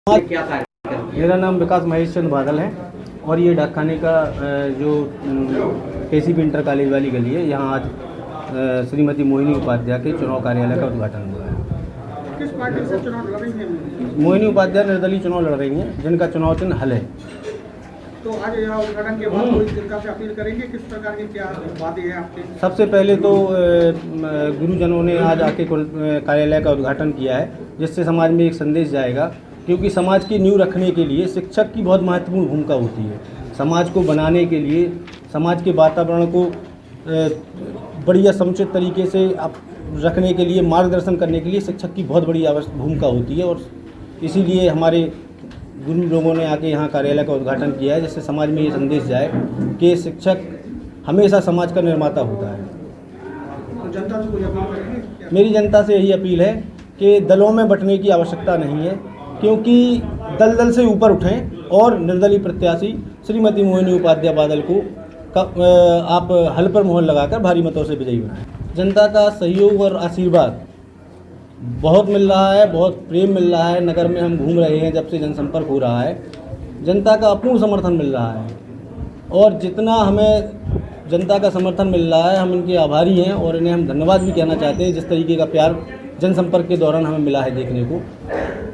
क्या कार्यक्रम? मेरा नाम विकास महेश चंद बादल है और ये डाक खाने का जो KCP इंटर कॉलेज वाली गली है, यहाँ आज श्रीमती मोहिनी उपाध्याय के चुनाव कार्यालय का उद्घाटन हुआ है। किस पार्टी से चुनाव लड़ रही हैं? मोहिनी उपाध्याय निर्दलीय चुनाव लड़ रही हैं, जिनका चुनाव चिन्ह हल है। तो आज यहाँ उद्घाटन के बाद कोई जनता से अपील करेंगे, किस प्रकार के क्या वादे हैं आपके? सबसे पहले तो गुरुजनों ने आज आके कार्यालय का उद्घाटन किया है, जिससे समाज में एक संदेश जाएगा, क्योंकि समाज की नींव रखने के लिए शिक्षक की बहुत महत्वपूर्ण भूमिका होती है। समाज को बनाने के लिए, समाज के वातावरण को बढ़िया समुचित तरीके से रखने के लिए, मार्गदर्शन करने के लिए शिक्षक की बहुत बड़ी भूमिका होती है। और इसीलिए हमारे गुरु लोगों ने आके यहाँ कार्यालय का उद्घाटन किया है, जिससे समाज में ये संदेश जाए कि शिक्षक हमेशा समाज का निर्माता होता है। तो जनता से कोई अपील करेंगे? मेरी जनता से यही अपील है कि दलों में बंटने की आवश्यकता नहीं है, क्योंकि दल से ऊपर उठें और निर्दलीय प्रत्याशी श्रीमती मोहिनी उपाध्याय बादल को आप हल पर मोहर लगाकर भारी मतों से विजयी बनाएं। जनता का सहयोग और आशीर्वाद बहुत मिल रहा है, बहुत प्रेम मिल रहा है। नगर में हम घूम रहे हैं, जब से जनसंपर्क हो रहा है, जनता का अपूर्ण समर्थन मिल रहा है। और जितना हमें जनता का समर्थन मिल रहा है, हम इनके आभारी हैं और इन्हें हम धन्यवाद भी कहना चाहते हैं। जिस तरीके का प्यार जनसंपर्क के दौरान हमें मिला है देखने को।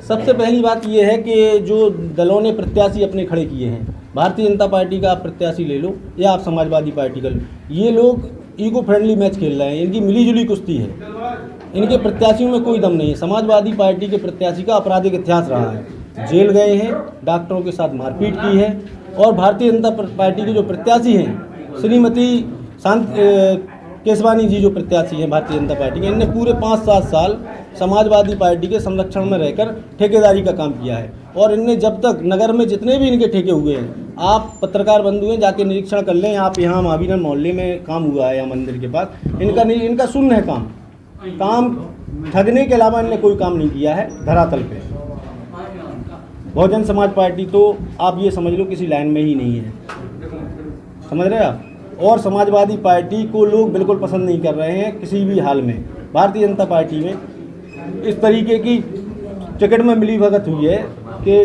सबसे पहली बात यह है कि जो दलों ने प्रत्याशी अपने खड़े किए हैं, भारतीय जनता पार्टी का आप प्रत्याशी ले लो या आप समाजवादी पार्टी का लो, ये लोग ईगो फ्रेंडली मैच खेल रहे हैं। इनकी मिलीजुली कुश्ती है, इनके प्रत्याशियों में कोई दम नहीं है। समाजवादी पार्टी के प्रत्याशी का आपराधिक इतिहास रहा है, जेल गए हैं, डॉक्टरों के साथ मारपीट की है। और भारतीय जनता पार्टी के जो प्रत्याशी हैं, श्रीमती केसवानी जी जो प्रत्याशी हैं भारतीय जनता पार्टी के, इनने पूरे 5-7 साल समाजवादी पार्टी के संरक्षण में रहकर ठेकेदारी का काम किया है। और इनने जब तक नगर में जितने भी इनके ठेके हुए हैं, आप पत्रकार बंधु हैं, जाके निरीक्षण कर लें। आप यहाँ महावीर मोहल्ले में काम हुआ है, यहाँ मंदिर के पास, इनका शून्य है काम ठगने के अलावा इनने कोई काम नहीं किया है धरातल पे। बहुजन समाज पार्टी तो आप ये समझ लो किसी लाइन में ही नहीं है, समझ रहे हैं आप। और समाजवादी पार्टी को लोग बिल्कुल पसंद नहीं कर रहे हैं किसी भी हाल में। भारतीय जनता पार्टी में इस तरीके की टिकट में मिलीभगत हुई है कि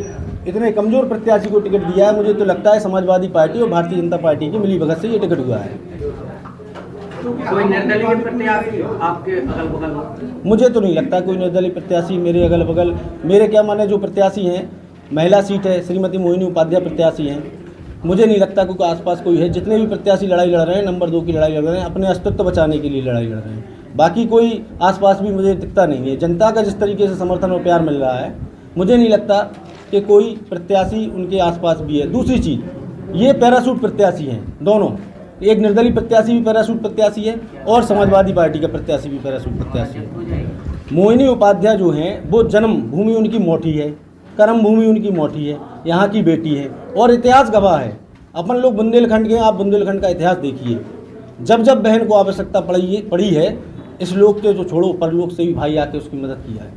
इतने कमज़ोर प्रत्याशी को टिकट दिया है। मुझे तो लगता है समाजवादी पार्टी और भारतीय जनता पार्टी की मिलीभगत से ये टिकट हुआ है। कोई निर्दलीय प्रत्याशी आपके अगल बगल? मुझे तो नहीं लगता कोई निर्दलीय प्रत्याशी मेरे अगल बगल। मेरे क्या माने, जो प्रत्याशी हैं, महिला सीट है, श्रीमती मोहिनी उपाध्याय प्रत्याशी हैं, मुझे नहीं लगता क्योंकि आसपास कोई है। जितने भी प्रत्याशी लड़ाई लड़ रहे हैं, नंबर 2 की लड़ाई लड़ रहे हैं, अपने अस्तित्व बचाने के लिए लड़ाई लड़ रहे हैं। बाकी कोई आसपास भी मुझे दिखता नहीं है। जनता का जिस तरीके से समर्थन और प्यार मिल रहा है, मुझे नहीं लगता कि कोई प्रत्याशी उनके आसपास भी है। दूसरी चीज़, ये पैराशूट प्रत्याशी हैं दोनों, एक निर्दलीय प्रत्याशी भी पैराशूट प्रत्याशी है और समाजवादी पार्टी का प्रत्याशी भी पैराशूट प्रत्याशी है। मोहिनी उपाध्याय जो हैं, वो जन्म भूमि उनकी मोठी है, कर्म भूमि उनकी मोठी है, यहाँ की बेटी है और इतिहास गवाह है। अपन लोग बुंदेलखंड के, आप बुंदेलखंड का इतिहास देखिए। जब बहन को आवश्यकता पड़ी है, इस लोक के तो छोड़ो, परलोक से भी भाई आके उसकी मदद किया है।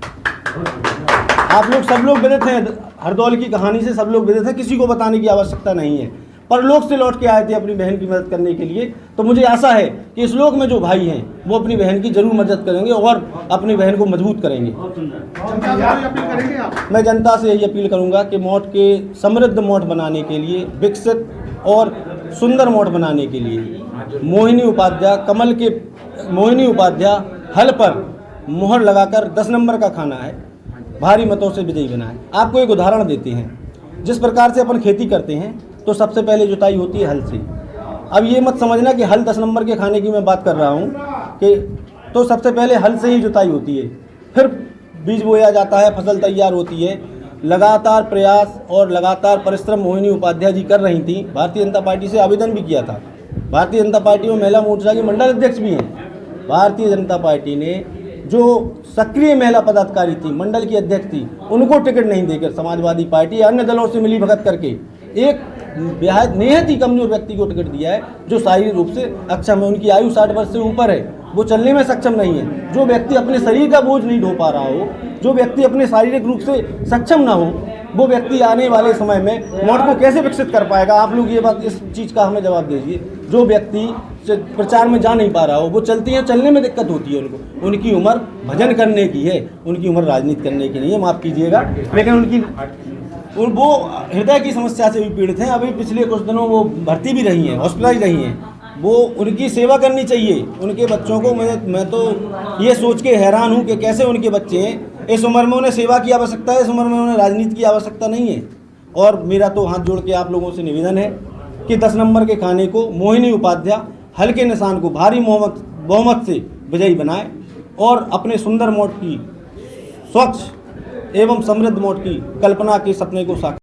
आप लोग सब लोग विदित हैं, हरदौल की कहानी से सब लोग विदित हैं, किसी को बताने की आवश्यकता नहीं है। परलोक से लौट के आए थे अपनी बहन की मदद करने के लिए। तो मुझे आशा है कि इस लोक में जो भाई हैं, वो अपनी बहन की जरूर मदद करेंगे और अपनी बहन को मजबूत करेंगे। मैं जनता से यही अपील करूंगा कि मोट के समृद्ध मोट बनाने के लिए, विकसित और सुंदर मोट बनाने के लिए मोहिनी उपाध्याय हल पर मोहर लगाकर 10 नंबर का खाना है, भारी मतों से विजयी बनाएं। आपको एक उदाहरण देते हैं। जिस प्रकार से अपन खेती करते हैं, तो सबसे पहले जुताई होती है हल से। अब ये मत समझना कि हल 10 नंबर के खाने की मैं बात कर रहा हूँ कि तो सबसे पहले हल से ही जुताई होती है, फिर बीज बोया जाता है, फसल तैयार होती है। लगातार प्रयास और लगातार परिश्रम मोहिनी उपाध्याय जी कर रही थी। भारतीय जनता पार्टी से आवेदन भी किया था। भारतीय जनता पार्टी में महिला मोर्चा की मंडल अध्यक्ष भी हैं। भारतीय जनता पार्टी ने जो सक्रिय महिला पदाधिकारी थी, मंडल की अध्यक्ष थी, उनको टिकट नहीं देकर समाजवादी पार्टी अन्य दलों से मिलीभगत करके एक नियत ही कमजोर व्यक्ति को टिकट दिया है, जो शारीरिक रूप से अक्षम है। उनकी आयु 60 वर्ष से ऊपर है, वो चलने में सक्षम नहीं है। जो व्यक्ति अपने शरीर का बोझ नहीं ढो पा रहा हो, जो व्यक्ति अपने शारीरिक रूप से सक्षम ना हो, वो व्यक्ति आने वाले समय में मोट को कैसे विकसित कर पाएगा? आप लोग ये बात, इस चीज़ का हमें जवाब दीजिए। जो व्यक्ति प्रचार में जा नहीं पा रहा हो, वो चलने में दिक्कत होती है उनको। उनकी उम्र भजन करने की है, उनकी उम्र राजनीति करने की नहीं है, माफ़ कीजिएगा, लेकिन उनकी और वो हृदय की समस्या से भी पीड़ित हैं। अभी पिछले कुछ दिनों वो भर्ती भी रही हैं, हॉस्पिटलाइज रही हैं। वो उनकी सेवा करनी चाहिए उनके बच्चों को। मैं तो ये सोच के हैरान हूँ कि कैसे उनके बच्चे हैं। इस उम्र में उन्हें सेवा की आवश्यकता है, इस उम्र में उन्हें राजनीति की आवश्यकता नहीं है। और मेरा तो हाथ जोड़ के आप लोगों से निवेदन है कि 10 नंबर के खाने को मोहिनी उपाध्याय हल्के निशान को भारी बहुमत से विजयी बनाए और अपने सुंदर मोट की स्वच्छ एवं समृद्ध मोट की कल्पना के सपने को साकार